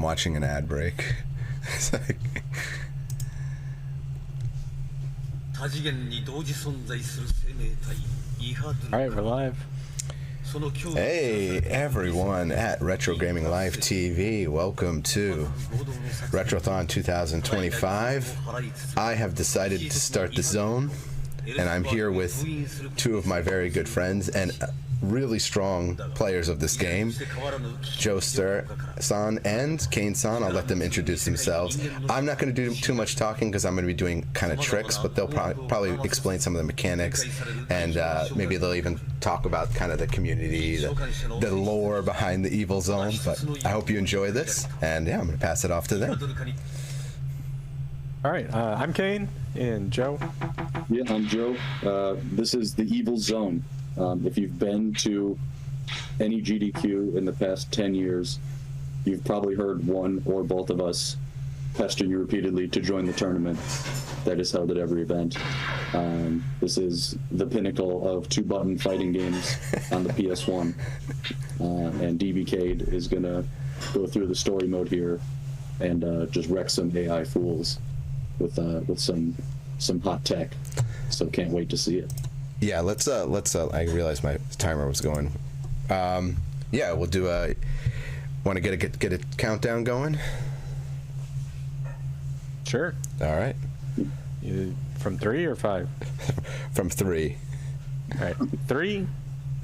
watching an ad break. It's like... Alright, we're live. Hey everyone at Retro Gaming Live TV, welcome to Retrothon 2025. I have decided to start the zone, and I'm here with two of my very good friends and really strong players of this game, Joe-san and Kane-san. I'll let them introduce themselves. I'm not going to do too much talking because I'm going to be doing kind of tricks, but they'll probably explain some of the mechanics, and maybe they'll even talk about kind of the community, the lore behind the evil zone. But I hope you enjoy this, and yeah, I'm going to pass it off to them. All right, I'm Kane, and Joe. Yeah, I'm Joe. This is the evil zone. If you've been to any GDQ in the past 10 years, you've probably heard one or both of us pester you repeatedly to join the tournament that is held at every event. This is the pinnacle of two-button fighting games on the PS1. And DBcade is going to go through the story mode here and just wreck some AI fools with some hot tech. So can't wait to see it. Yeah, let's I realized my timer was going. Yeah, we'll do want to get a countdown going? Sure. All right. From 3 or 5? From 3. All right. 3,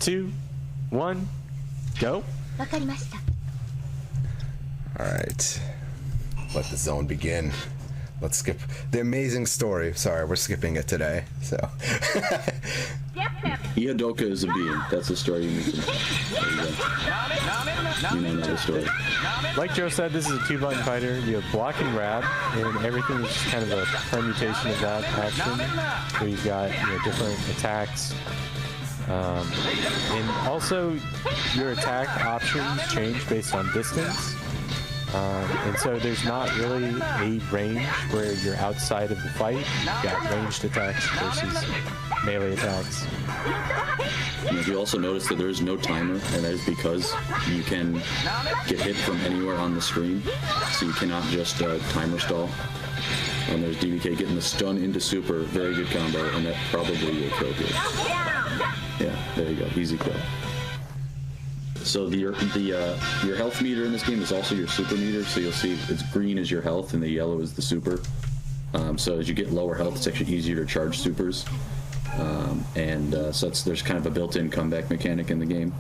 2, 1, go. All right. Let the zone begin. Let's skip the amazing story. Sorry, we're skipping it today. So. Iadoka is a being. That's the story you need to know. You know that story. Like Joe said, this is a two-button fighter. You have block and grab, and everything is just kind of a permutation of that action. Where you've got different attacks. And also, your attack options change based on distance. And so there's not really a range where you're outside of the fight. You've got ranged attacks versus melee attacks. And you also notice that there is no timer, and that is because you can get hit from anywhere on the screen, so you cannot just timer stall. And there's DBK getting the stun into super, very good combo, and that probably will kill you. Yeah, there you go, easy kill. So your health meter in this game is also your super meter. So you'll see it's green is your health and the yellow is the super. So as you get lower health, it's actually easier to charge supers. So there's kind of a built-in comeback mechanic in the game.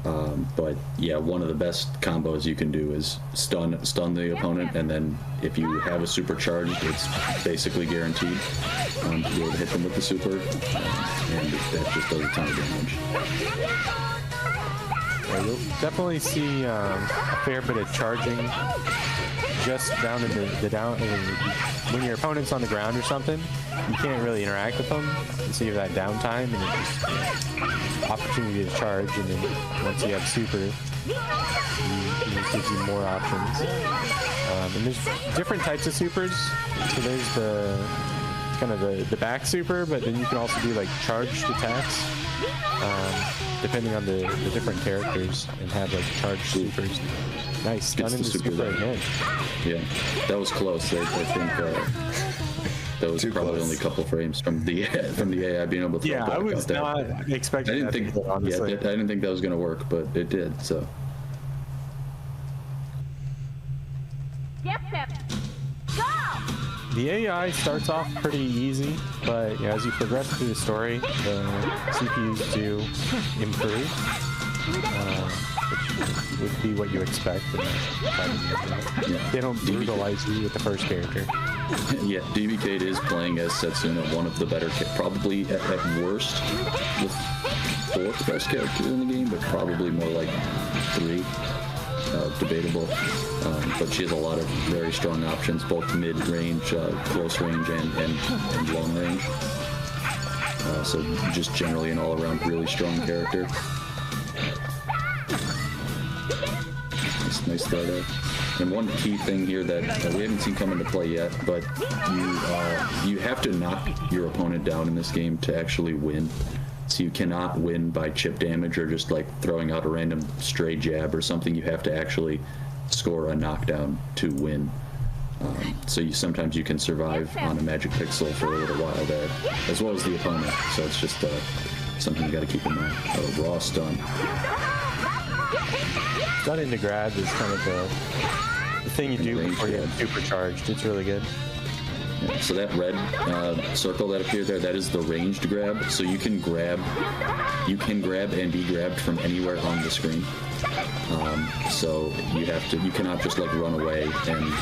But yeah, one of the best combos you can do is stun the opponent, and then if you have a super charged, it's basically guaranteed to be able to hit them with the super, and that just does a ton of damage. Yeah, you'll definitely see a fair bit of charging just down in the down. When your opponent's on the ground or something, you can't really interact with them, so you have that downtime, and it's just opportunity to charge. And then once you have super, it gives you more options. And there's different types of supers. So there's the kind of the back super, but then you can also do like charged attacks. Depending on the different characters, and have like charged supers. Nice, stun into super again. Yeah, that was close. I think that was probably only a couple frames from the AI being able to. Yeah, I was not expecting. I didn't think. Honestly, I didn't think that was going to work, but it did. So. Yep. Go! The AI starts off pretty easy, but as you progress through the story, the CPUs do improve, which would be what you expect. They don't brutalize you with the first character. Yeah, DBcade is playing as Setsuna, one of the better, probably at worst, the 4th best character in the game, but probably more like 3. Debatable, but she has a lot of very strong options, both mid-range, close range, and long range. So just generally an all-around really strong character. Nice throw there. And one key thing here that we haven't seen come into play yet, but you have to knock your opponent down in this game to actually win. So you cannot win by chip damage or just like throwing out a random stray jab or something. You have to actually score a knockdown to win. So sometimes you can survive on a magic pixel for a little while there, as well as the opponent. So it's just something you got to keep in mind. Oh, raw stun. Stun into grab is kind of the thing you do before you get supercharged. It's really good. Yeah, so that red circle that appeared there, that is the ranged grab. So you can grab and be grabbed from anywhere on the screen. So you cannot just like run away and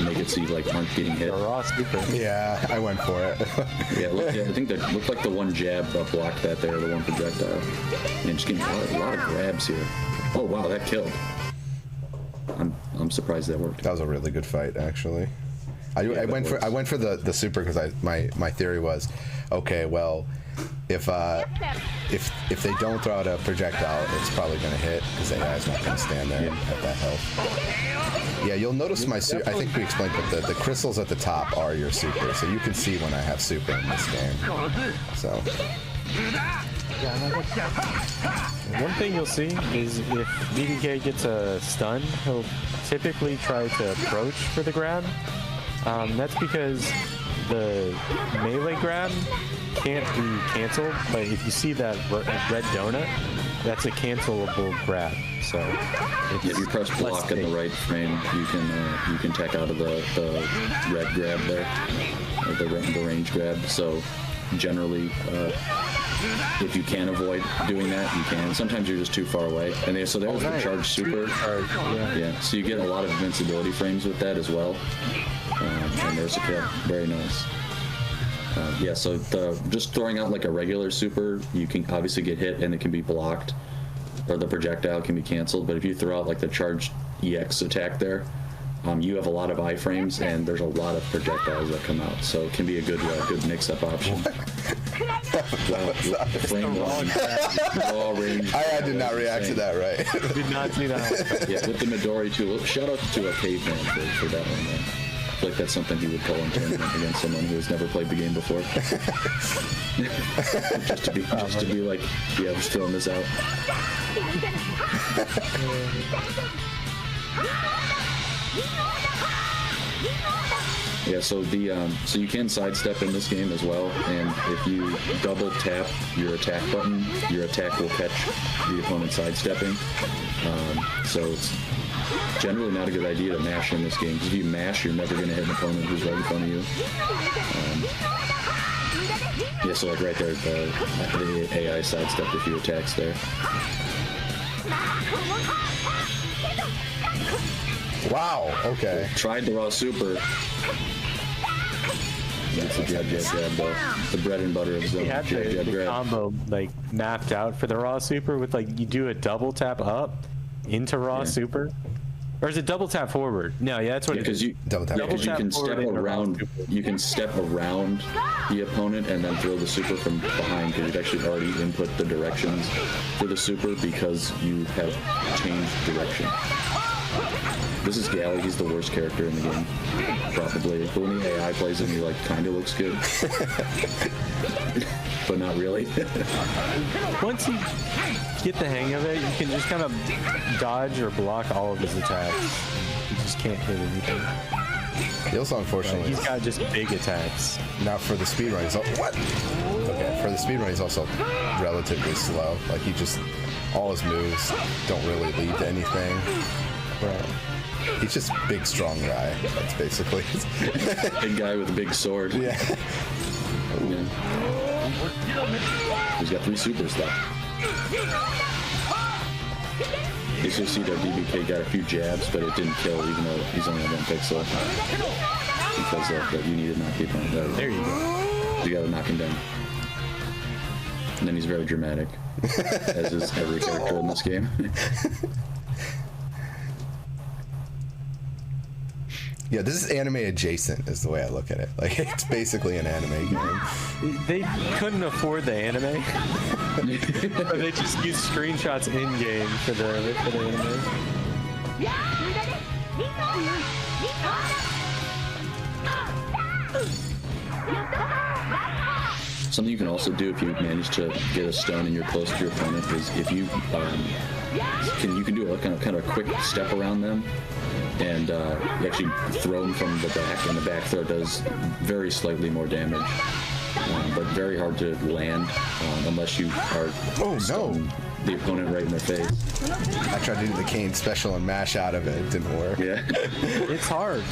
make it so you like aren't getting hit. Raw super. Yeah, I went for it. Yeah, I think that looked like the one jab blocked that there, the one projectile. And just getting a lot of grabs here. Oh wow, that killed. I'm surprised that worked. That was a really good fight, actually. I went for the super because my theory was, okay, well, if they don't throw out a projectile, it's probably going to hit because AI is not going to stand there at that health. Yeah, you'll notice my super. I think we explained, but the crystals at the top are your super, so you can see when I have super in this game. So. One thing you'll see is if DBcade gets a stun, he'll typically try to approach for the grab. That's because the melee grab can't be canceled, but if you see that red donut, that's a cancelable grab. So if you press block in the right frame, you can tech out of the red grab there, or the range grab. So generally, if you can avoid doing that, you can. Sometimes you're just too far away. And so there's the charge super. Yeah. So you get a lot of invincibility frames with that as well. And there's a kill. Very nice. Yeah, so just throwing out like a regular super, you can obviously get hit and it can be blocked, or the projectile can be canceled. But if you throw out like the charged EX attack there, you have a lot of iframes and there's a lot of projectiles that come out, so it can be a good mix-up option. Flame raw range. I did not react to that, right? Did not see that. Yeah, with the Midori too. Shout out to a caveman for that one, man. I feel like that's something he would pull in tournament against someone who has never played the game before. just to be like, yeah, just throwing this out. Yeah, so so you can sidestep in this game as well, and if you double tap your attack button, your attack will catch the opponent sidestepping. So it's generally not a good idea to mash in this game, because if you mash, you're never going to hit an opponent who's right in front of you. Yeah, so like right there, the AI sidestepped a few attacks there. Wow, okay. Tried the raw super. That's the jab though. The bread and butter of zone. You have the combo like mapped out for the raw super with like you do a double tap up into raw super. Or is it double tap forward? No, yeah, that's what it is. Double tap. Because you can step around. You can step around the opponent and then throw the super from behind, because you've actually already input the directions for the super because you have changed direction. This is Gally. He's the worst character in the game, probably. But when the AI plays him, he like kind of looks good, but not really. Once you get the hang of it, you can just kind of dodge or block all of his attacks. You just can't hit anything. He also, unfortunately, he's got just big attacks. Now for the speedrun, he's what? Okay, for the speedrun, he's also relatively slow. Like all his moves don't really lead to anything. Right. He's just big, strong guy. That's basically. Big guy with a big sword. Yeah. He's got 3 supers though. You should see that DBcade got a few jabs, but it didn't kill, even though he's only on 1 pixel. Because you need to knock people down. There you go. You gotta knock him down. And then he's very dramatic, as is every character in this game. Yeah, this is anime adjacent, is the way I look at it. Like, it's basically an anime game. They couldn't afford the anime, so they just used screenshots in game for the anime. Something you can also do if you manage to get a stun and you're close to your opponent is if you you can do a kind of a quick step around them, and you actually throw them from the back, and the back throw does very slightly more damage, but very hard to land unless you are stunning the opponent right in their face. I tried to do the cane special and mash out of it. It didn't work. Yeah. It's hard.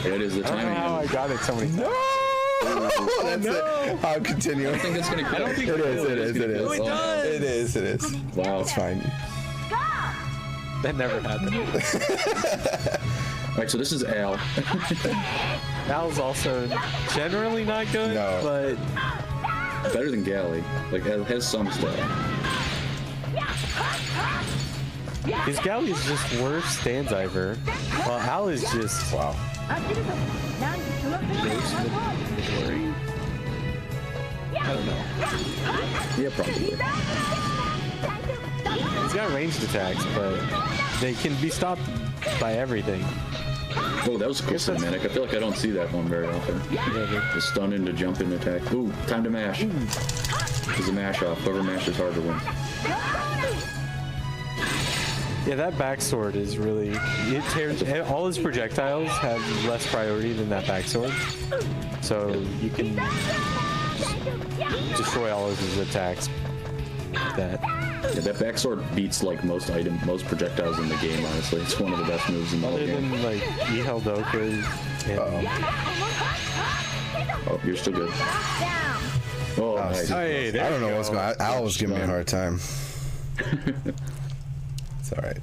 It is the I don't know timing. how I got it so many times. No! That's it. I'm continuing. I think it's gonna. I don't think It is. Oh, it does. It is. Wow. It's fine. That never happened. All right, so this is Al. Al's also generally not good, No. but Better than Galley. Like, has some stuff. his galley is just worse Stanziver, while Al is just Wow. Midori. I don't know. Yeah, probably. He's got ranged attacks, but they can be stopped by everything. Oh, that was a cool cinematic. I feel like I don't see that one very often. The stun into jump in attack. Ooh, time to mash. There's a mash off. Whoever mashes harder wins. Yeah, that backsword is really, it tears, all his projectiles have less priority than that backsword. So you can destroy all of his attacks with that. Yeah, that backsword beats like most projectiles in the game, honestly. It's one of the best moves in the whole Other game. than like Iheldoka and Oh, you're still good. Oh, nice. Hey, I there don't know you what's go. going on. Al was giving me a hard time. It's all right.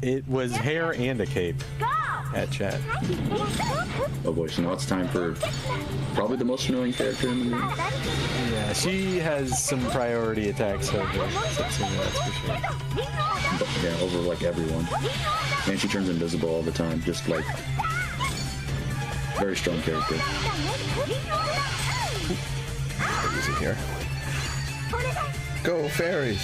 It was hair and a cape at chat. Oh boy, so now it's time for probably the most annoying character in the game. Yeah, she has some priority attacks over Setsuna, that's for sure. But, yeah, over like everyone. And she turns invisible all the time, just like very strong character. Is it here? Go fairies!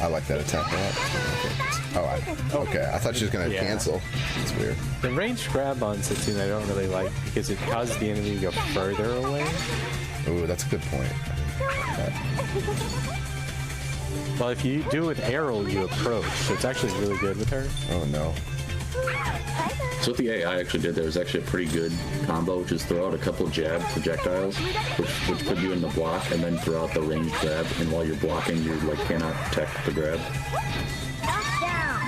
I like that attack a lot. Okay. I thought she was gonna Yeah. cancel. It's weird. The ranged grab on Setsuna I don't really like because it causes the enemy to go further away. Ooh, that's a good point. Well, if you do it with Errol, you approach, so it's actually really good with her. Oh no. So what the AI actually did there was actually a pretty good combo, which is throw out a couple jab projectiles, which put you in the block, and then throw out the ranged grab, and while you're blocking, you like cannot protect the grab.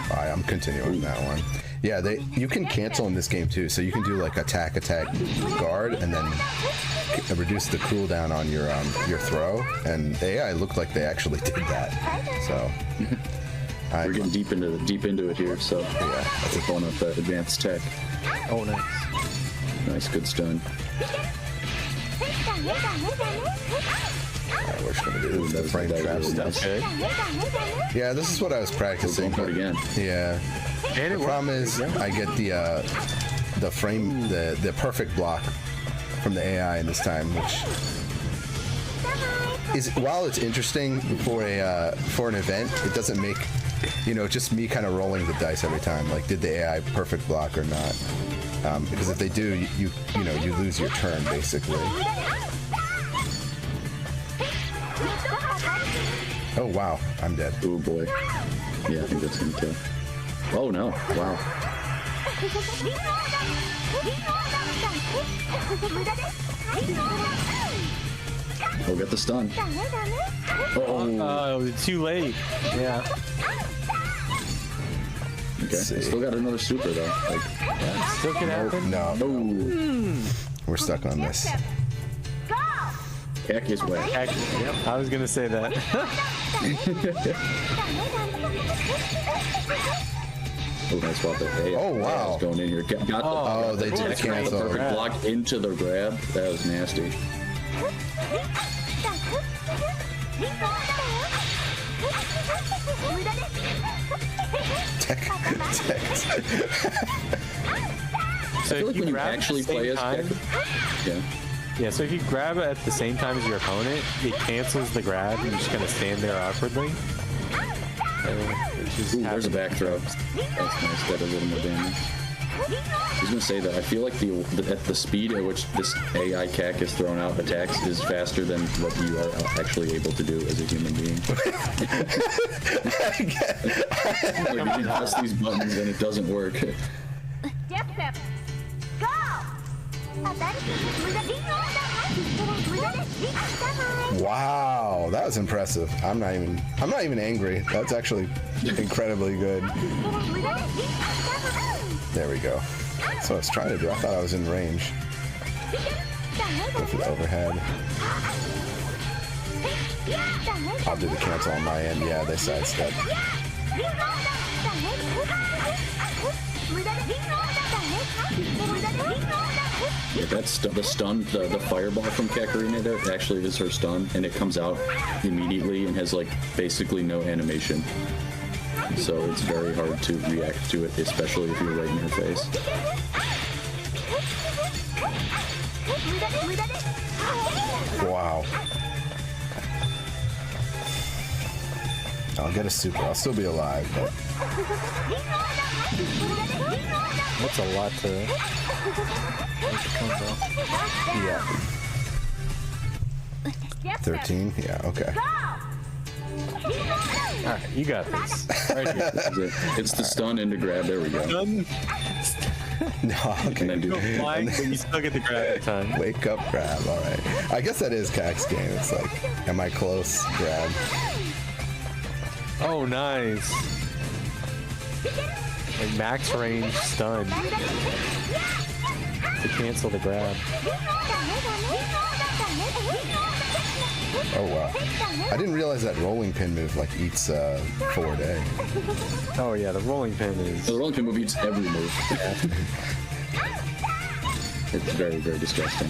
Alright, I'm continuing that one. Yeah, you can cancel in this game too, so you can do like attack, guard, and then reduce the cooldown on your throw. And the AI looked like they actually did that. So We're getting deep into it here, so yeah, that's pulling up the advanced tech. Oh, nice. Nice, good stun. alright, we're just gonna do the frame that trap really stuff. nice. Good. Yeah, this is what I was practicing. Going for it again. Yeah. And The problem is I get the frame, the perfect block from the AI this time, which is, while it's interesting for an event, it doesn't make, just me kind of rolling the dice every time. Like, did the AI perfect block or not? Because if they do, you lose your turn basically. Oh wow, I'm dead. Oh boy. Yeah, I think that's gonna kill. Oh no! Wow. Oh, got the stun. Oh. Too late. Yeah. Okay. see. Still got another super though. Like, Still can happen. No, oh, we're stuck on this. heck is wet. Yep, I was gonna say that. Oh, nice swap that. Hey, Oh, wow. Going in here. Got the, Oh, they did got the cancel. perfect block into the grab. That was nasty. Tech. So I feel like if you when you grab actually at the play same as time, Tech, yeah. yeah. So if you grab it at the same time as your opponent, it cancels the grab. And you're just gonna stand there awkwardly. Ooh, there's a back throw. That's nice. That did a little more damage. I was gonna say that I feel like the speed at which this AI CAC is thrown out attacks is faster than what you are actually able to do as a human being. Like you press these buttons and it doesn't work. Step. Go! Wow, that was impressive. I'm not even angry. That's actually incredibly good. There we go. So I was trying to do. I thought I was in range. Go for the overhead. I'll do the cancel on my end. Yeah, they sidestep. Yeah, that's the stun, the fireball from Kakarina there actually is her stun, and it comes out immediately and has like basically no animation. So it's very hard to react to it, especially if you're right in her face. Wow. I'll get a super. I'll still be alive, but That's a lot to yeah. 13? Yeah, okay. Alright, you got this. Right here. It's the stun and the grab. There we go. Done. No, okay. And then do Flying, but you still get the grab every time. Wake up, grab. All right. I guess that is CAC's game. It's like, am I close? Grab. Oh, nice. Like max range stun to cancel the grab. Oh wow. I didn't realize that rolling pin move like eats forward A. Oh yeah, the rolling pin is. The rolling pin move eats every move. It's very, very disgusting.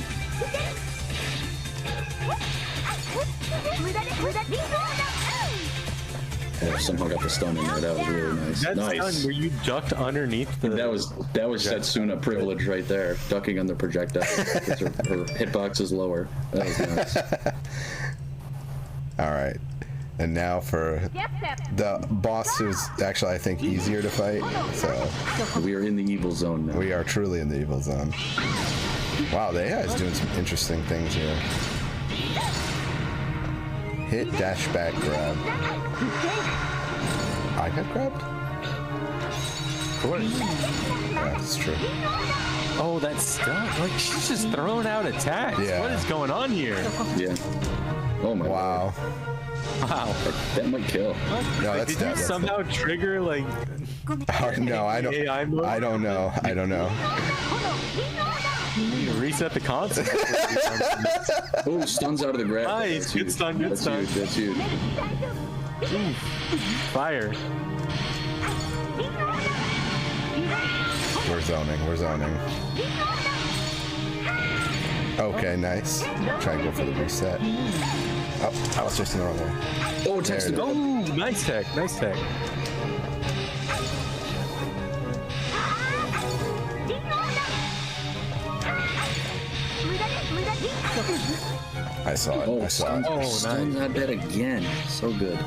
Oh, somehow got the stun in there. That was really nice. That Nice. stun where you ducked underneath the. That was Setsuna privilege right there, ducking on the projectile because her hitbox is lower. That was nice. All right. And now for the boss, who's actually I think easier to fight. So We are in the evil zone now. we are truly in the evil zone. Wow, the AI is doing some interesting things here. Hit, dash, back, grab. I got grabbed? Of course. Yeah, that's true. Oh, that stun! Like she's just throwing out attacks. Yeah. What is going on here? Yeah. Oh my Wow. Wow. God. That might kill. No, that's Did dead. you That's somehow trigger like? dead. No, I don't. AI mode? I don't know. I don't know. You need to reset the console. Oh, stuns out of the grab. Nice. That's Good huge. stun, good That's stun. huge. That's huge. Fire. We're zoning. We're zoning. Okay, nice. Try and go for the reset. Oh, I was just in the wrong way. Oh, it takes There the it is. Oh, nice tech. Nice tech. I saw it. Oh, I saw it. stuns out that again. So good.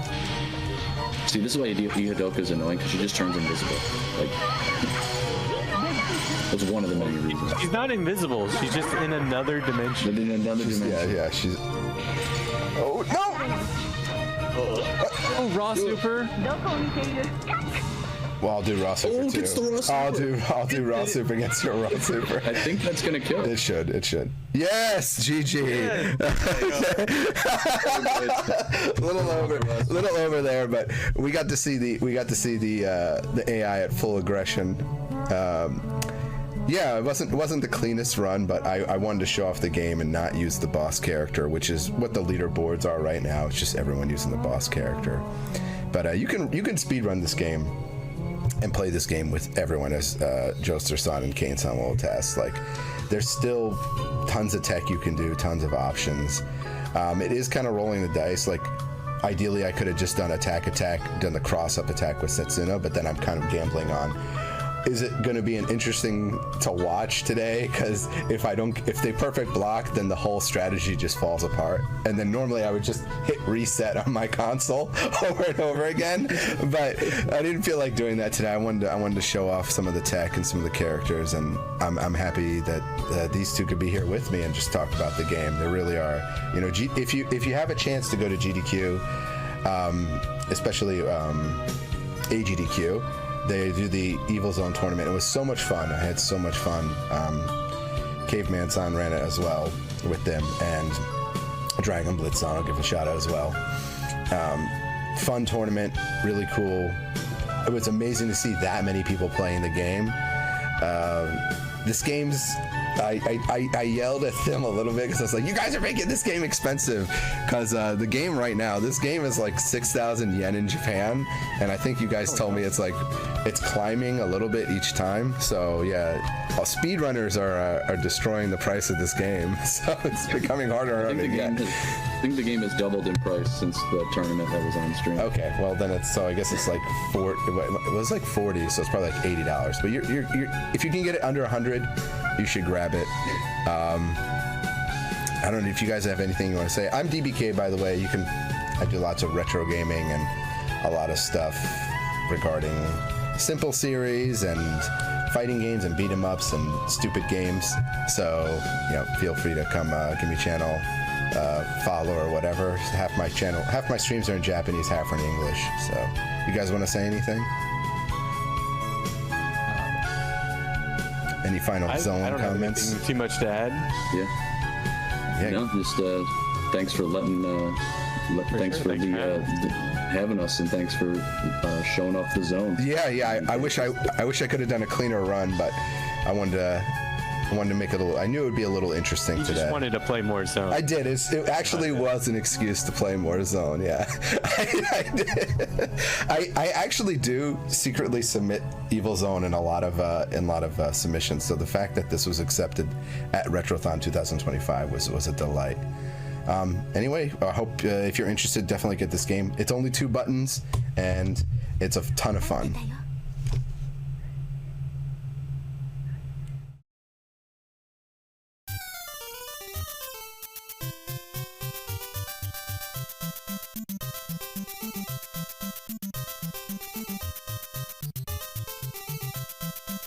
See, this is why Ihadoka is annoying, because she just turns invisible. Like, that's one of the many reasons. She's not invisible. She's just in another dimension. But in another dimension. Yeah, she's. Oh no! Oh, raw super. Well, I'll do raw super Oh, too. gets the raw super. I'll do raw super against your raw super. I think that's gonna kill. It should. It should. Yes, GG. little over there, but we got to see the AI at full aggression. Yeah, it wasn't the cleanest run, but I wanted to show off the game and not use the boss character, which is what the leaderboards are right now. It's just everyone using the boss character. But you can speedrun this game and play this game with everyone, as Joester-san and Kane-san will attest. Like, there's still tons of tech you can do, tons of options. It is kind of rolling the dice. Like, ideally, I could have just done attack, done the cross-up attack with Setsuna, but then I'm kind of gambling on is it going to be an interesting to watch today? Because if they perfect block, then the whole strategy just falls apart. And then normally I would just hit reset on my console over and over again. But I didn't feel like doing that today. I wanted to show off some of the tech and some of the characters, and I'm happy that these two could be here with me and just talk about the game. They really are. You know, if you have a chance to go to GDQ, especially AGDQ. They do the Evil Zone tournament. It was so much fun. I had so much fun. Caveman-san ran it as well with them, and Dragon Blitz-san, I'll give a shout out as well. Fun tournament, really cool. It was amazing to see that many people playing the game. This game's, I yelled at them a little bit because I was like, you guys are making this game expensive, because the game right now, this game is like 6,000 yen in Japan, and I think you guys told me it's climbing a little bit each time. So yeah, speedrunners are destroying the price of this game, so it's becoming harder and harder to get. I think the game has doubled in price since the tournament that was on stream. Okay, well then I guess it's like it was like 40, so it's probably like $80. But you're if you can get it under 100, you should grab it. I don't know if you guys have anything you want to say. I'm DBcade, by the way. I do lots of retro gaming and a lot of stuff regarding simple series and fighting games and beat 'em ups and stupid games. So, you know, feel free to come give me a channel, follow or whatever. Half my streams are in Japanese, half are in English. So, you guys want to say anything? Any final zone I don't comments? have anything too much to add. Yeah. No, just thanks for having us, and thanks for showing off the zone. Yeah. I wish I could have done a cleaner run, but I wanted to make it a little. I knew it would be a little interesting today. You just wanted to play more zone. I did. It actually was an excuse to play more zone. Yeah, I did. I actually do secretly submit Evil Zone in a lot of submissions. So the fact that this was accepted at Retrothon 2025 was a delight. Anyway, I hope if you're interested, definitely get this game. It's only 2 buttons, and it's a ton of fun.